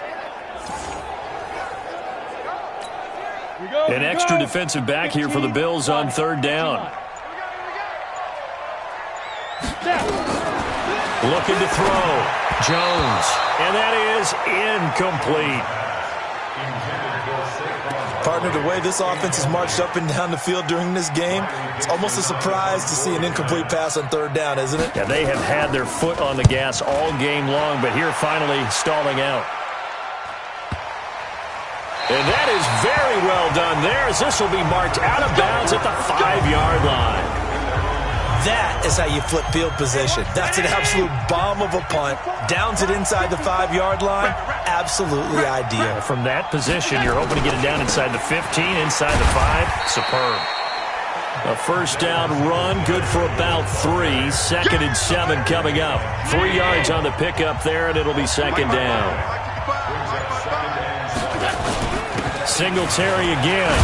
An extra defensive back here for the Bills on 3rd down. Looking to throw. Jones. And that is incomplete. Partner, the way this offense has marched up and down the field during this game, it's almost a surprise to see an incomplete pass on 3rd down, isn't it? Yeah, they have had their foot on the gas all game long, but here finally stalling out. And that is very well done there, as this will be marked out of bounds at the 5-yard line. That is how you flip field position. That's an absolute bomb of a punt. Downs it inside the 5-yard line. Absolutely ideal. From that position, you're hoping to get it down inside the 15, inside the 5. Superb. A 1st down run, good for about 3. 2nd and 7 coming up. 3 yards on the pickup there, and it'll be 2nd down. Singletary again.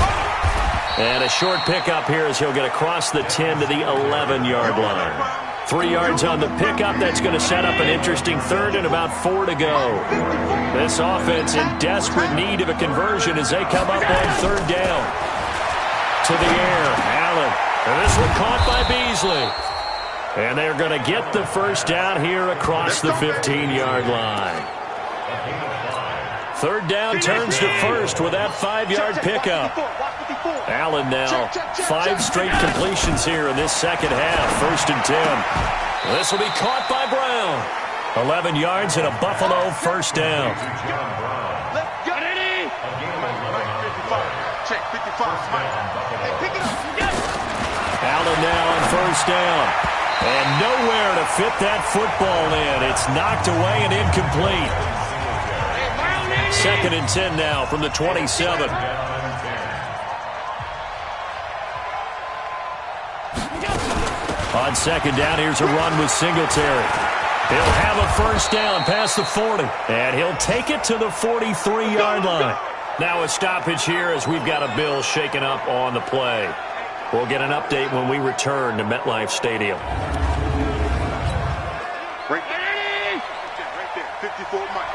And a short pickup here as he'll get across the 10 to the 11-yard line. 3 yards on the pickup. That's going to set up an interesting 3rd and about 4 to go. This offense in desperate need of a conversion as they come up on 3rd down. To the air, Allen. And this one caught by Beasley. And they're going to get the 1st down here across the 15-yard line. 3rd down turns to 1st with that 5-yard pickup. Allen now 5 straight completions here in this second half. 1st and 10. This will be caught by Brown. 11 yards and a Buffalo 1st down. Allen now on 1st down. And nowhere to fit that football in. It's knocked away and incomplete. 2nd and 10 now from the 27. On 2nd down, here's a run with Singletary. He'll have a 1st down past the 40. And he'll take it to the 43-yard line. Now a stoppage here as we've got a Bill shaken up on the play. We'll get an update when we return to MetLife Stadium. Right there, 54 Mike.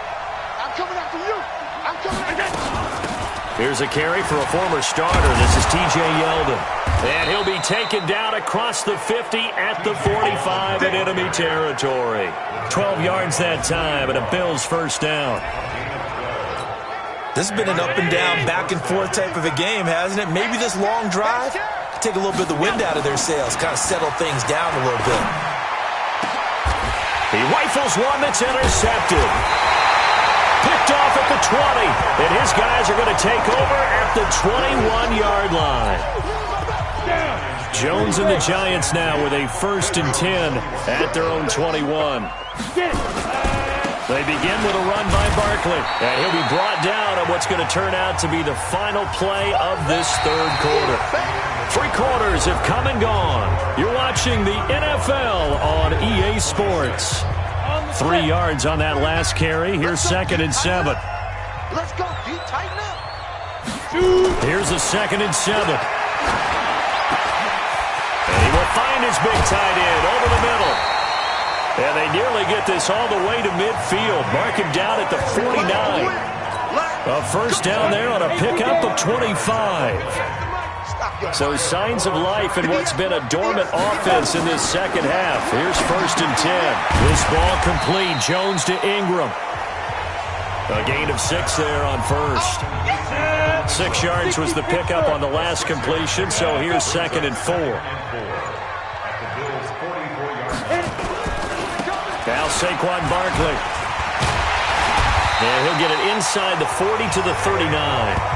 I'm coming after you. I'm coming after you. Here's a carry for a former starter. This is T.J. Yeldon. And he'll be taken down across the 50 at the 45 in enemy territory. 12 yards that time and a Bills 1st down. This has been an up and down, back and forth type of a game, hasn't it? Maybe this long drive take a little bit of the wind out of their sails, kind of settle things down a little bit. He rifles one that's intercepted. Picked off at the 20, and his guys are going to take over at the 21-yard line. Jones and the Giants now with a 1st and 10 at their own 21. They begin with a run by Barkley, and he'll be brought down on what's going to turn out to be the final play of this 3rd quarter. 3 quarters have come and gone. You're watching the NFL on EA Sports. 3 yards on that last carry. Here's 2nd and 7. Let's go, D. Tighten up. Here's a 2nd and 7. And he will find his big tight end over the middle. And they nearly get this all the way to midfield. Mark him down at the 49. A 1st down there on a pickup of 25. So signs of life in what's been a dormant offense in this second half. Here's 1st and 10. This ball complete. Jones to Ingram. A gain of 6 there on 1st. 6 yards was the pickup on the last completion, so here's 2nd and 4. Now Saquon Barkley. And he'll get it inside the 40 to the 39.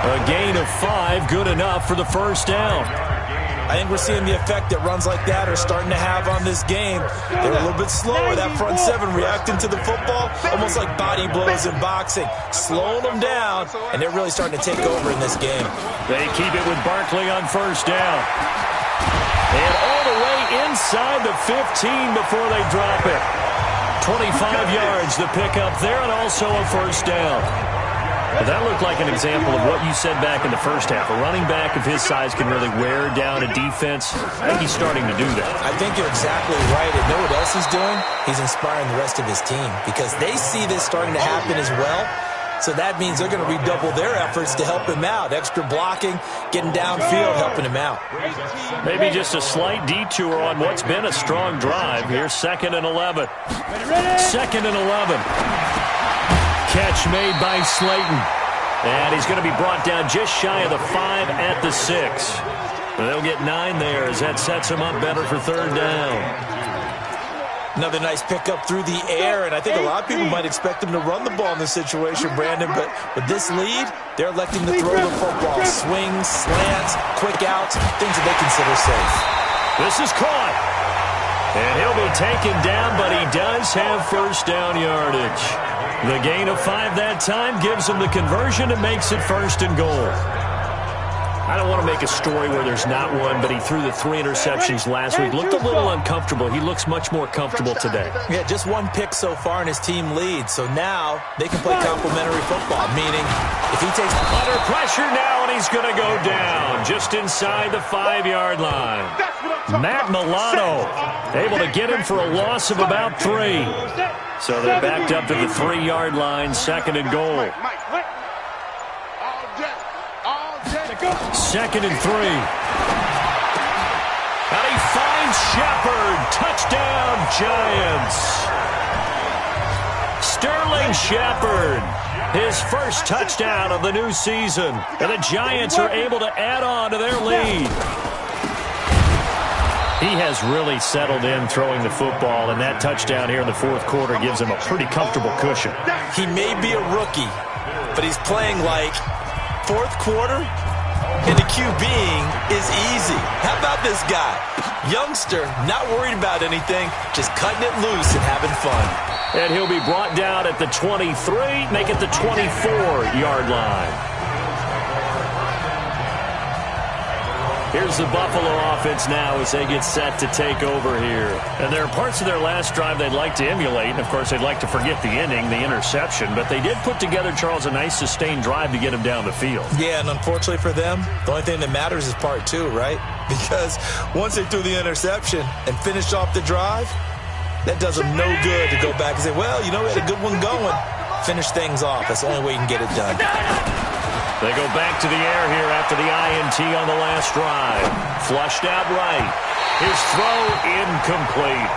A gain of 5, good enough for the 1st down. I think we're seeing the effect that runs like that are starting to have on this game. They're a little bit slower, that front 7 reacting to the football, almost like body blows in boxing, slowing them down, and they're really starting to take over in this game. They keep it with Barkley on 1st down. And all the way inside the 15 before they drop it. 25 yards the pickup there, and also a first down. But that looked like an example of what you said back in the first half. A running back of his size can really wear down a defense. I think he's starting to do that. I think you're exactly right. And know what else he's doing? He's inspiring the rest of his team because they see this starting to happen as well. So that means they're going to redouble their efforts to help him out. Extra blocking, getting downfield, helping him out. Maybe just a slight detour on what's been a strong drive. Here's 2nd and 11. 2nd and 11. Catch made by Slayton. And he's going to be brought down just shy of the 5 at the 6. They'll get 9 there as that sets him up better for 3rd down. Another nice pickup through the air, and I think a lot of people might expect him to run the ball in this situation, Brandon, but with this lead, they're electing to throw the football. Swings, slants, quick outs, things that they consider safe. This is caught. And he'll be taken down, but he does have first down yardage. The gain of 5 that time gives him the conversion and makes it 1st and goal. I don't want to make a story where there's not one, but he threw the 3 interceptions last week. Looked a little uncomfortable. He looks much more comfortable today. Yeah, just 1 pick so far and his team leads. So now they can play complementary football, meaning if he takes under pressure now, and he's going to go down just inside the 5-yard line. Matt Milano able to get him for a loss of about 3. So they're backed up to the 3-yard line, 2nd and goal. 2nd and 3. And he finds Shepard. Touchdown, Giants. Sterling Shepard, his first touchdown of the new season. And the Giants are able to add on to their lead. He has really settled in throwing the football, and that touchdown here in the 4th quarter gives him a pretty comfortable cushion. He may be a rookie, but he's playing like 4th quarter, and the QBing is easy. How about this guy? Youngster, not worried about anything, just cutting it loose and having fun. And he'll be brought down at the 23, make it the 24-yard line. Here's the Buffalo offense now as they get set to take over here. And there are parts of their last drive they'd like to emulate. And, of course, they'd like to forget the ending, the interception. But they did put together, Charles, a nice sustained drive to get him down the field. Yeah, and unfortunately for them, the only thing that matters is part 2, right? Because once they threw the interception and finished off the drive, that does them no good to go back and say, well, you know, we had a good one going. Finish things off. That's the only way you can get it done. They go back to the air here after the INT on the last drive. Flushed out right. His throw incomplete.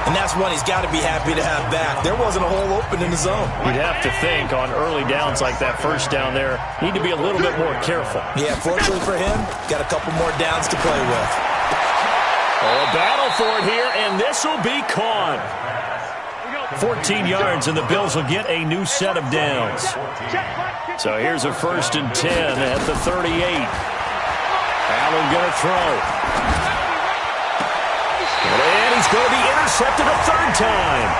And that's one he's got to be happy to have back. There wasn't a hole open in the zone. You'd have to think on early downs like that first down there, need to be a little bit more careful. Yeah, fortunately for him, got a couple more downs to play with. Oh, a battle for it here, and this will be caught. 14 yards, and the Bills will get a new set of downs. So here's a 1st and 10 at the 38. Allen going to throw. And he's going to be intercepted a 3rd time.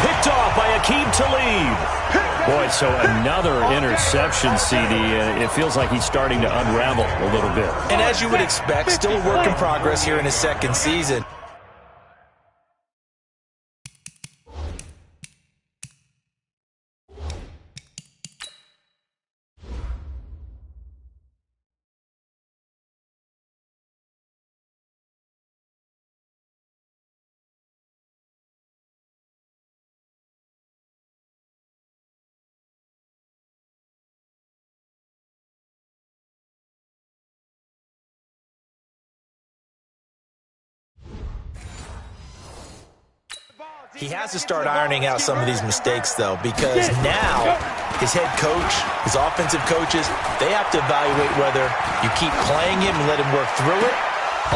Picked off by Aqib Talib. Boy, so another interception, CD. It feels like he's starting to unravel a little bit. And as you would expect, still a work in progress here in his 2nd season. He has to start ironing out some of these mistakes, though, because now his head coach, his offensive coaches, they have to evaluate whether you keep playing him and let him work through it,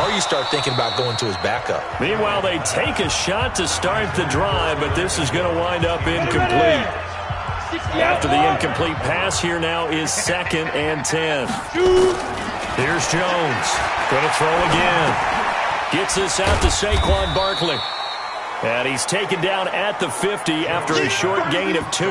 or you start thinking about going to his backup. Meanwhile, they take a shot to start the drive, but this is going to wind up incomplete. After the incomplete pass, here now is 2nd and 10. Here's Jones. Going to throw again. Gets this out to Saquon Barkley. And he's taken down at the 50 after a short gain of 2.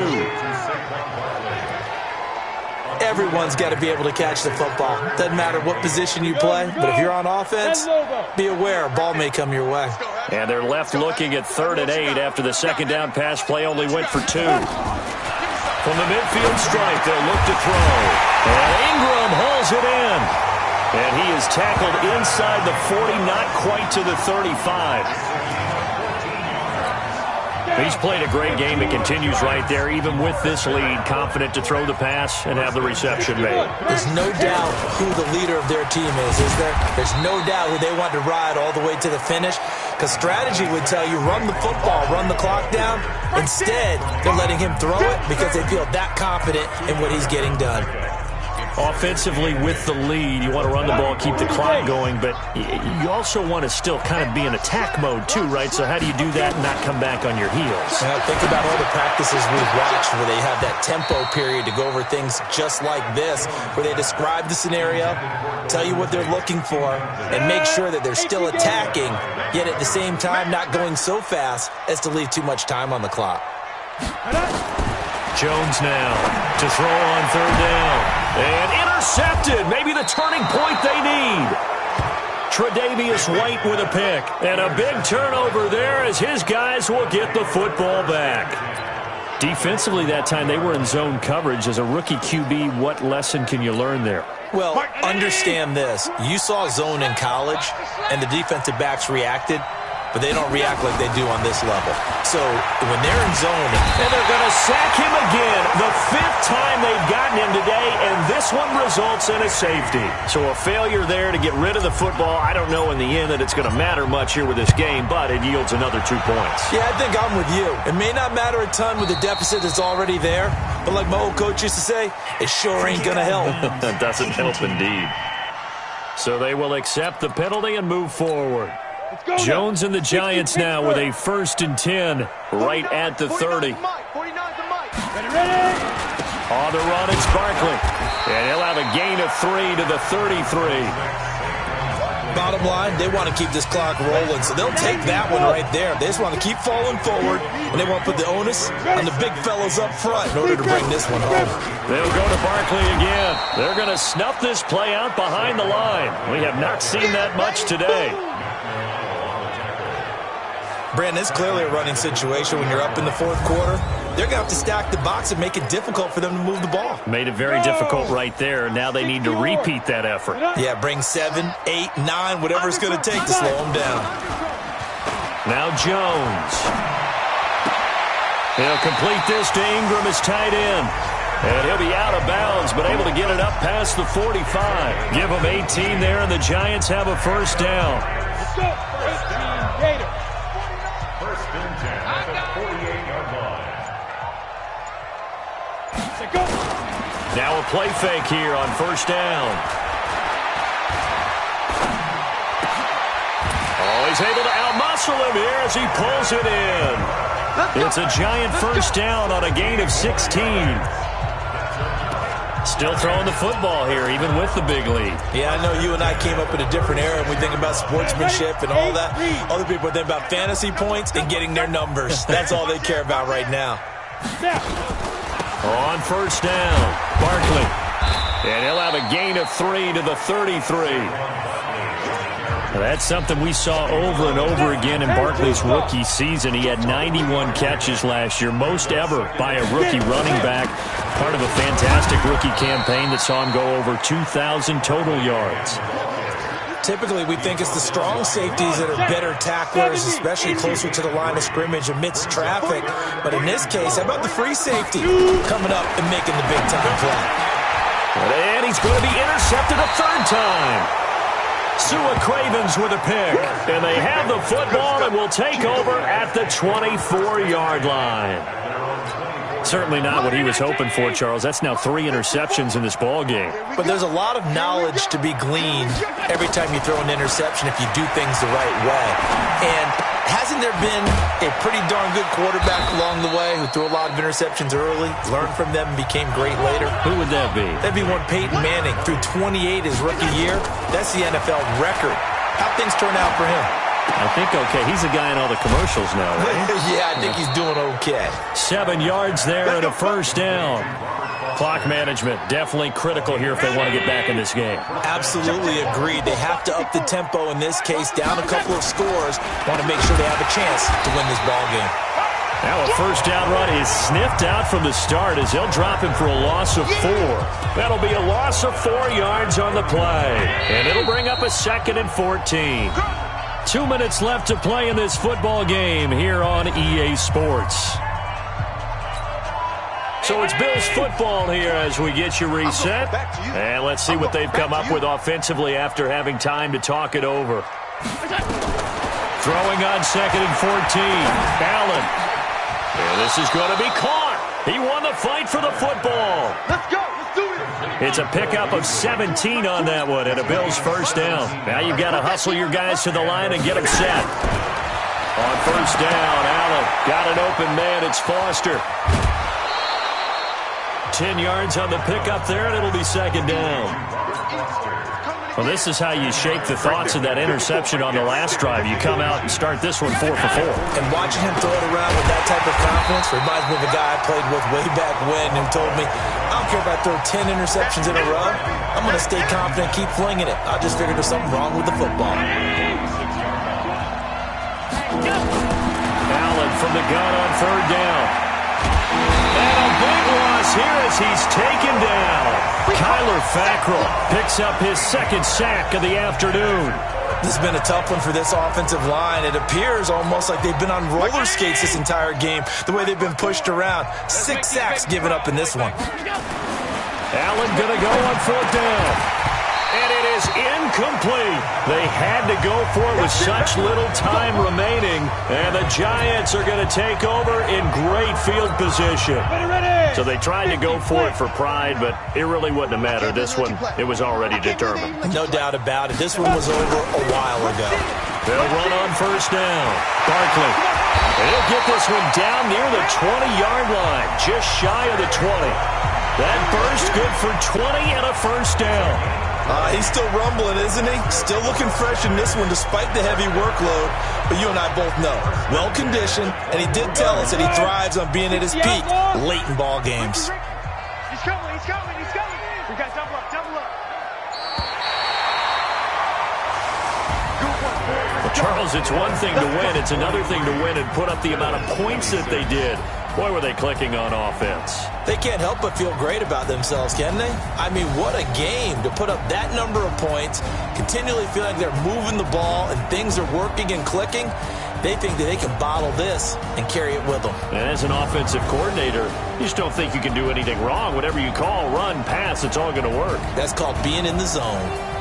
Everyone's got to be able to catch the football. Doesn't matter what position you play, but if you're on offense, be aware a ball may come your way. And they're left looking at 3rd and 8 after the second down pass play only went for 2. From the midfield stripe, they'll look to throw. And Ingram hauls it in. And he is tackled inside the 40, not quite to the 35. He's played a great game and continues right there, even with this lead, confident to throw the pass and have the reception made. There's no doubt who the leader of their team is there? There's no doubt who they want to ride all the way to the finish, because strategy would tell you run the football, run the clock down. Instead, they're letting him throw it because they feel that confident in what he's getting done. Offensively, with the lead, you want to run the ball, keep the clock going, but you also want to still kind of be in attack mode too, right? So how do you do that and not come back on your heels? Well, think about all the practices we've watched where they have that tempo period to go over things just like this, where they describe the scenario, tell you what they're looking for, and make sure that they're still attacking, yet at the same time not going so fast as to leave too much time on the clock. Jones now to throw on 3rd down. And intercepted. Maybe the turning point they need. Tre'Davious White with a pick. And a big turnover there as his guys will get the football back. Defensively that time, they were in zone coverage. As a rookie QB, what lesson can you learn there? Well, understand this. You saw zone in college, and the defensive backs reacted, but they don't react like they do on this level. So when they're in zone, and they're going to sack him again, the 5th time they've gotten him today, and this one results in a safety. So a failure there to get rid of the football. I don't know in the end that it's going to matter much here with this game, but it yields another 2 points. Yeah, I think I'm with you. It may not matter a ton with the deficit that's already there, but like my old coach used to say, it sure ain't going to help. That doesn't help indeed. So they will accept the penalty and move forward. Jones and the Giants now with a 1st and 10 right at the 30. On the run, it's Barkley. And he'll have a gain of 3 to the 33. Bottom line, they want to keep this clock rolling, so they'll take that one right there. They just want to keep falling forward, and they want to put the onus on the big fellas up front in order to bring this one home. They'll go to Barkley again. They're going to snuff this play out behind the line. We have not seen that much today. Brandon, it's clearly a running situation when you're up in the 4th quarter. They're going to have to stack the box and make it difficult for them to move the ball. Made it very difficult right there. Now they need to repeat that effort. Yeah, bring 7, 8, 9, whatever it's going to take to slow them down. Now Jones. He'll complete this to Ingram as tight end. And he'll be out of bounds, but able to get it up past the 45. Give them 18 there, and the Giants have a 1st down. Now a play fake here on 1st down. Oh, he's able to outmuscle him here as he pulls it in. It's a Giant 1st down on a gain of 16. Still throwing the football here, even with the big lead. Yeah, I know you and I came up in a different era, and we think about sportsmanship and all that. Other people think about fantasy points and getting their numbers. That's all they care about right now. On 1st down, Barkley. And he'll have a gain of 3 to the 33. Now that's something we saw over and over again in Barkley's rookie season. He had 91 catches last year, most ever by a rookie running back. Part of a fantastic rookie campaign that saw him go over 2,000 total yards. Typically, we think it's the strong safeties that are better tacklers, especially closer to the line of scrimmage amidst traffic. But in this case, how about the free safety coming up and making the big-time play? And he's going to be intercepted a 3rd time. Sua Cravens with a pick. And they have the football and will take over at the 24-yard line. Certainly not what he was hoping for, Charles. That's now 3 interceptions in this ball game. But there's a lot of knowledge to be gleaned every time you throw an interception if you do things the right way. And hasn't there been a pretty darn good quarterback along the way who threw a lot of interceptions early, learned from them, and became great later? Who would that be? That'd be one Peyton Manning. Threw 28 his rookie year. That's the NFL record. How'd things turn out for him? I think okay. He's a guy in all the commercials now, right? Yeah, I think he's doing okay. 7 yards there and a 1st down. Clock management, definitely critical here if they want to get back in this game. Absolutely agreed. They have to up the tempo in this case, down a couple of scores. Want to make sure they have a chance to win this ball game. Now a first down run is sniffed out from the start as they'll drop him for a loss of 4. That'll be a loss of 4 yards on the play. And it'll bring up a 2nd and 14. 2 minutes left to play in this football game here on EA Sports. So it's Bills football here as we get you reset. And let's see what they've come up with offensively after having time to talk it over. Throwing on 2nd and 14. Allen. And this is going to be caught. He won the fight for the football. Let's go. Let's do it. It's a pickup of 17 on that one and a Bills first down. Now you've got to hustle your guys to the line and get them set. On first down, Allen got an open man. It's Foster. 10 yards on the pickup there, and it'll be 2nd down. Well, this is how you shape the thoughts of that interception on the last drive. You come out and start this one 4 for 4. And watching him throw it around with that type of confidence reminds me of a guy I played with way back when who told me, I don't care if I throw 10 interceptions in a row. I'm going to stay confident, keep flinging it. I just figured there's something wrong with the football. Allen from the gun on 3rd down. And a big loss here as he's taken down. Kyler Fackrell picks up his 2nd sack of the afternoon. This has been a tough one for this offensive line. It appears almost like they've been on roller skates this entire game, the way they've been pushed around. 6 sacks given up in this one. Allen going to go on 4th down. And it is incomplete. They had to go for it with such little time remaining. And the Giants are going to take over in great field position. So they tried to go for it for pride, but it really wouldn't have mattered. This one, it was already determined. No doubt about it. This one was over a while ago. They'll run on first down. Barkley. He'll get this one down near the 20-yard line, just shy of the 20. That burst good for 20 and a first down. He's still rumbling, isn't he? Still looking fresh in this one despite the heavy workload. But you and I both know, well-conditioned, and he did tell us that he thrives on being at his peak late in ball games. He's coming. He's coming. He's coming. We got double up. Double up. Well, Charles, it's one thing to win. It's another thing to win and put up the amount of points that they did. Boy, were they clicking on offense. They can't help but feel great about themselves, can they? I mean, what a game to put up that number of points, continually feel like they're moving the ball and things are working and clicking. They think that they can bottle this and carry it with them. And as an offensive coordinator, you just don't think you can do anything wrong. Whatever you call, run, pass, it's all going to work. That's called being in the zone.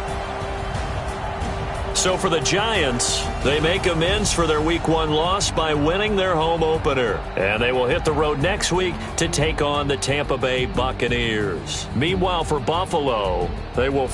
So for the Giants, they make amends for their Week 1 loss by winning their home opener. And they will hit the road next week to take on the Tampa Bay Buccaneers. Meanwhile, for Buffalo, they will